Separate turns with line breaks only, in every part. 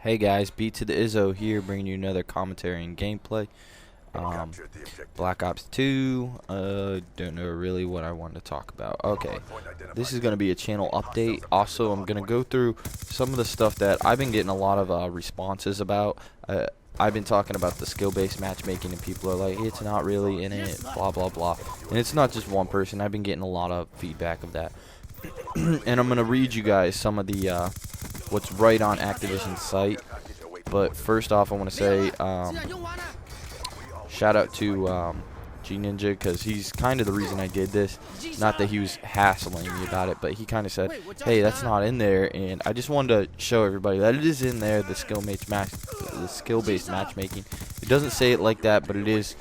Hey guys, B to the Izzo here, bringing you another commentary and gameplay. Blackops 2. Don't know really what I wanted to talk about. Okay, this is going to be a channel update. Also, I'm going to go through some of the stuff that I've been getting a lot of responses about. I've been talking about the skill-based matchmaking, and people are like, it's not really in it, blah blah blah. And it's not just one person. I've been getting a lot of feedback of that. And I'm going to read you guys some of the what's right on Activision's site. But first off, I want to say shout out to G Ninja, because he's kind of the reason I did this. Not that he was hassling me about it, but he kind of said, hey, that's not in there. And I just wanted to show everybody that it is in there, the skill-based matchmaking. It doesn't say it like that, but it is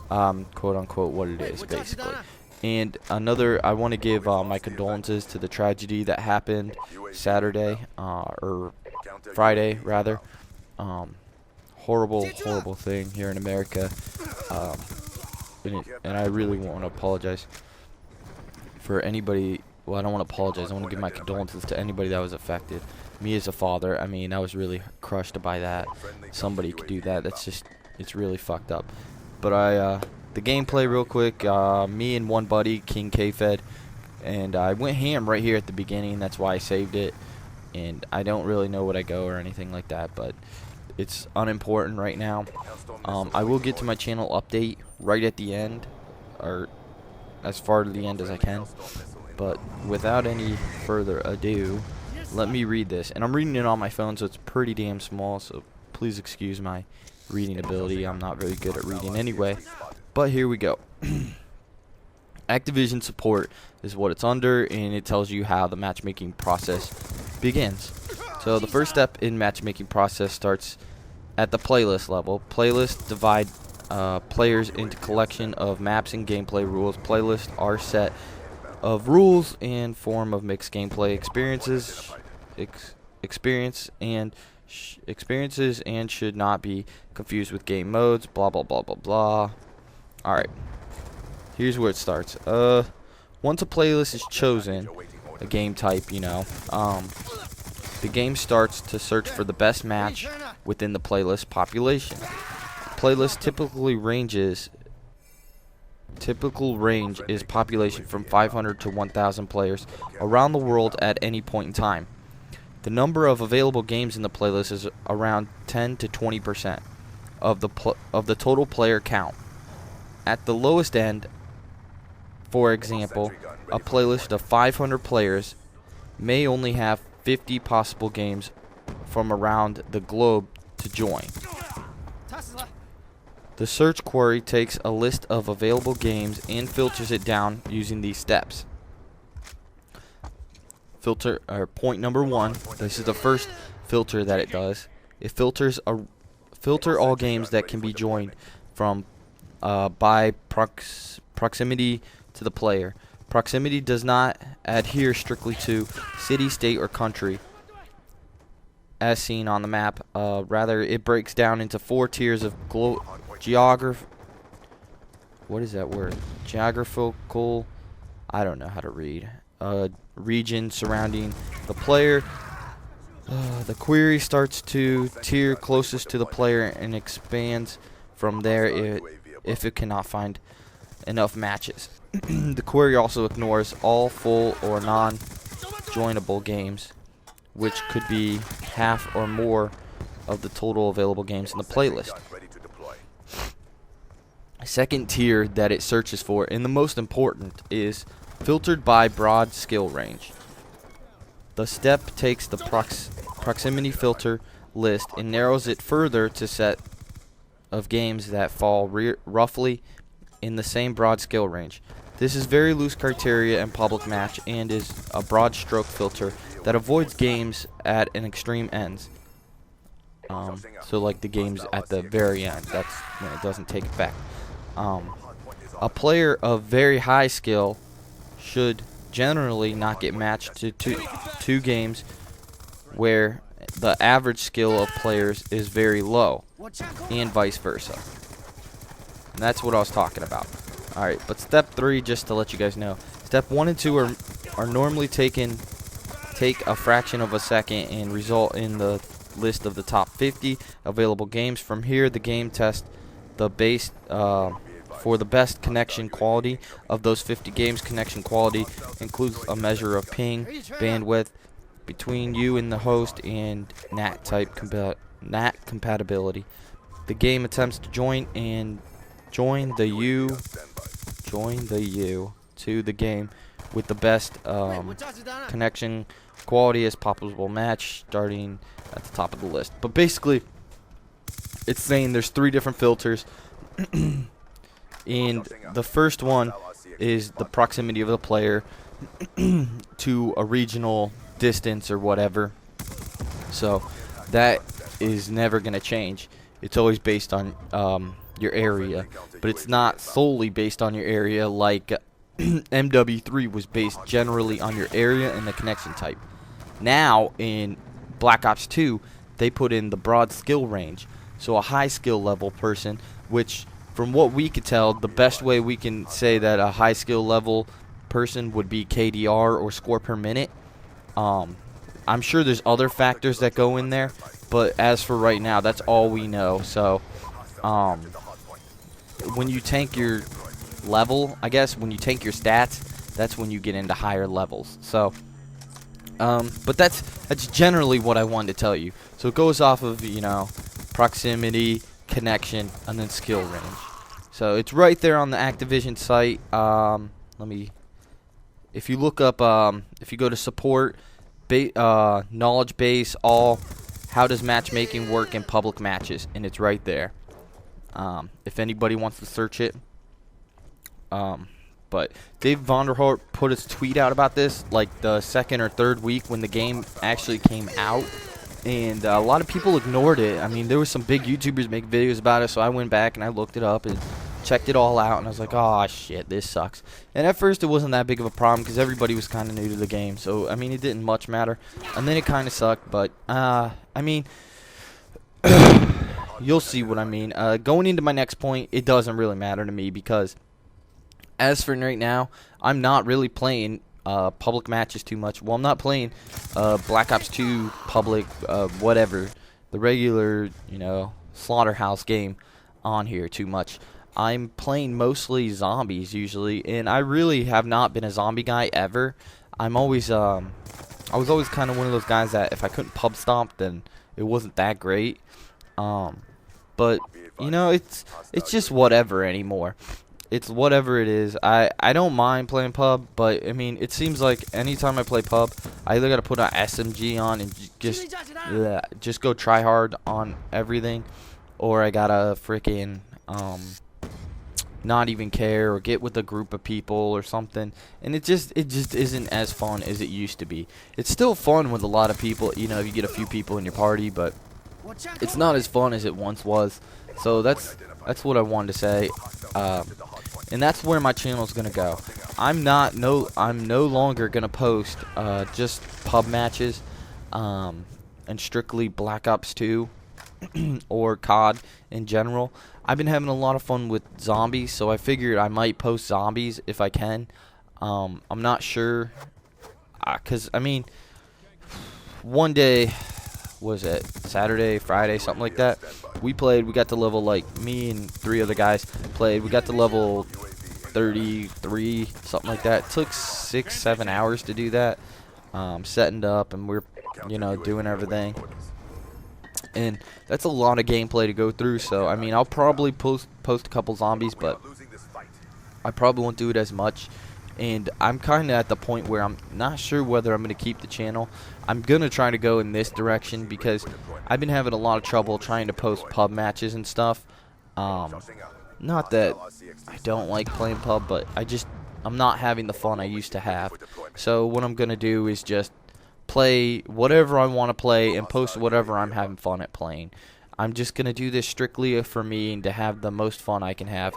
quote unquote what it is, basically. And another, I want to give my condolences to the tragedy that happened Saturday, or Friday rather. Horrible thing here in America. And I really want to apologize for anybody. Well, I don't want to apologize. I want to give my condolences to anybody that was affected. Me as a father, I mean, I was really crushed by that. Somebody could do that. That's just, it's really fucked up. But the gameplay real quick, me and one buddy, King K-Fed, and I went ham right here at the beginning. That's why I saved it. And I don't really know what I go or anything like that, but it's unimportant right now. I will get to my channel update right at the end, or as far to the end as I can. But without any further ado, let me read this. And I'm reading it on my phone, so it's pretty damn small, so please excuse my reading ability. I'm not very good at reading anyway. But here we go. Activision support is what it's under, and it tells you how the matchmaking process begins. So the first step in matchmaking process starts at the playlist level. Playlists divide players into collection of maps and gameplay rules. Playlists are set of rules and form of mixed gameplay experiences and should not be confused with game modes. Blah blah blah blah blah. All right. Here's where it starts. Once a playlist is chosen, a game type, you know, the game starts to search for the best match within the playlist population. Playlist typical range is population from 500 to 1,000 players around the world at any point in time. The number of available games in the playlist is around 10 to 20% of the total player count. At the lowest end, for example, a playlist of 500 players may only have 50 possible games from around the globe to join. The search query takes a list of available games and filters it down using these steps. Point number 1, this is the first filter that it does. It filters all games that can be joined from by proximity to the player. Proximity does not adhere strictly to city, state, or country as seen on the map. Rather, it breaks down into 4 tiers of geographical, I don't know how to read, region surrounding the player. The query starts to tier closest to the player and expands from there if it cannot find enough matches. The query also ignores all full or non-joinable games, which could be half or more of the total available games in the playlist. Second tier that it searches for, and the most important, is filtered by broad skill range. The step takes the proximity filter list and narrows it further to set of games that fall roughly in the same broad skill range. This is very loose criteria in public match and is a broad stroke filter that avoids games at an extreme ends. So like the games at the very end, that's when it doesn't take effect. A player of very high skill should generally not get matched to two games where the average skill of players is very low, and vice versa. And that's what I was talking about. Alright, but step 3, just to let you guys know, step 1 and 2 are normally take a fraction of a second and result in the list of the top 50 available games. From here, the game tests the base for the best connection quality of those 50 games. Connection quality includes a measure of ping, bandwidth between you and the host, and NAT compatibility. The game attempts to join the U to the game with the best connection quality as possible match, starting at the top of the list. But basically, it's saying there's 3 different filters, and the first one is the proximity of the player to a regional distance or whatever. So that is never going to change. It's always based on your area, but it's not solely based on your area like MW3 was based generally on your area and the connection type. Now in Black Ops 2, they put in the broad skill range, so a high skill level person, which from what we could tell, the best way we can say that a high skill level person would be KDR or score per minute. I'm sure there's other factors that go in there, but as for right now, that's all we know. So when you tank your level, I guess when you tank your stats, that's when you get into higher levels. So but that's generally what I wanted to tell you. So it goes off of, you know, proximity, connection, and then skill range. So it's right there on the Activision site. If you look up, if you go to support, knowledge base, all, how does matchmaking work in public matches, and it's right there. If anybody wants to search it. But Dave Vonderhart put his tweet out about this like the 2nd or 3rd week when the game actually came out, and a lot of people ignored it. I mean, there was some big YouTubers making videos about it, so I went back and I looked it up and checked it all out, and I was like, oh shit, this sucks. And at first it wasn't that big of a problem because everybody was kind of new to the game, so I mean it didn't much matter. And then it kind of sucked, but I mean you'll see what I mean. Going into my next point, it doesn't really matter to me because as for right now, I'm not really playing public matches too much. Well, I'm not playing Black Ops 2 public, whatever, the regular, you know, slaughterhouse game on here too much. I'm playing mostly zombies usually, and I really have not been a zombie guy ever. I'm always, I was always kind of one of those guys that if I couldn't pub stomp, then it wasn't that great. But you know, it's just whatever anymore. It's whatever it is. I don't mind playing pub, but I mean, it seems like anytime I play pub, I either gotta put an SMG on and just go try hard on everything, or I gotta freaking not even care or get with a group of people or something, and it just isn't as fun as it used to be. It's still fun with a lot of people, you know, if you get a few people in your party, but it's not as fun as it once was. So that's what I wanted to say, and that's where my channel is gonna go. I'm no longer gonna post just pub matches and strictly Black Ops 2 or COD in general. I've been having a lot of fun with zombies, so I figured I might post zombies if I can. I'm not sure, cause I mean, one day, was it Saturday, Friday, something like that, we played, we got to level, like, me and 3 other guys played, we got to level 33, something like that. It took 6-7 hours to do that, setting up, and we're, you know, doing everything, and that's a lot of gameplay to go through. So I mean, I'll probably post a couple zombies, but I probably won't do it as much. And I'm kind of at the point where I'm not sure whether I'm going to keep the channel. I'm going to try to go in this direction because I've been having a lot of trouble trying to post pub matches and stuff. Not that I don't like playing pub, but I'm not having the fun I used to have. So what I'm going to do is just play whatever I want to play and post whatever I'm having fun at playing. I'm just going to do this strictly for me and to have the most fun I can have.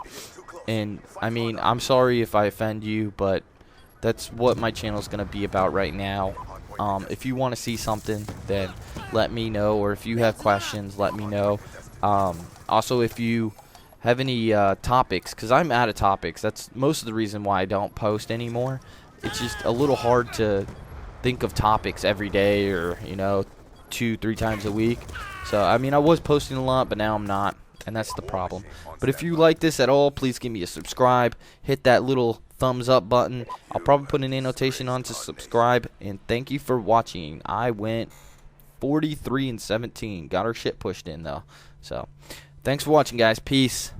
And I mean, I'm sorry if I offend you, but that's what my channel is going to be about right now. If you want to see something, then let me know, or if you have questions, let me know. Also, if you have any topics, because I'm out of topics, that's most of the reason why I don't post anymore. It's just a little hard to think of topics every day, or, you know, 2-3 times a week. So I mean, I was posting a lot, but now I'm not, and that's the problem. But if you like this at all, please give me a subscribe, hit that little thumbs up button. I'll probably put an annotation on to subscribe, and thank you for watching. I went 43-17, got our shit pushed in though. So thanks for watching, guys. Peace.